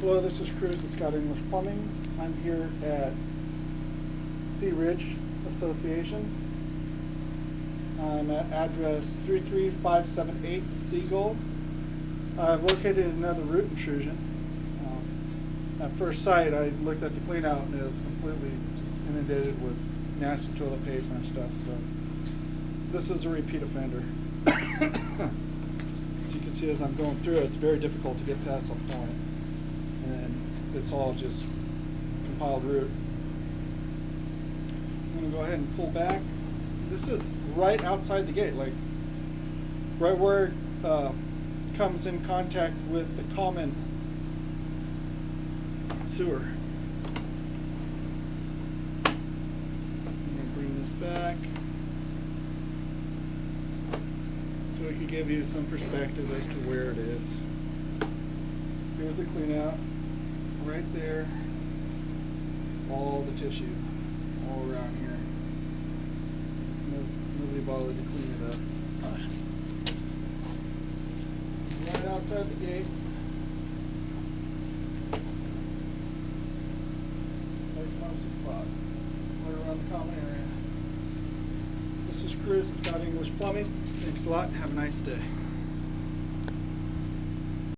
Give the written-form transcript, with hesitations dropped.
Hello, this is Cruz with Scott English Plumbing. I'm here at Sea Ridge Association. I'm at address 33578 Seagull. I've located another root intrusion. At first sight, I looked at the clean out and it was completely just inundated with nasty toilet paper and stuff. So this is a repeat offender. As you can see, as I'm going through it, it's very difficult to get past that point. And it's all just compiled root. I'm going to go ahead and pull back. This is right outside the gate, like right where it comes in contact with the common sewer. I'm going to bring this back so we can give you some perspective as to where it is. Here's the clean out. Right there, all the tissue all around here. Nobody bothered to clean it up. Right outside the gate. Right towards the spot. Right around the common area. This is Cruz with Scott English Plumbing. Thanks a lot. Have a nice day.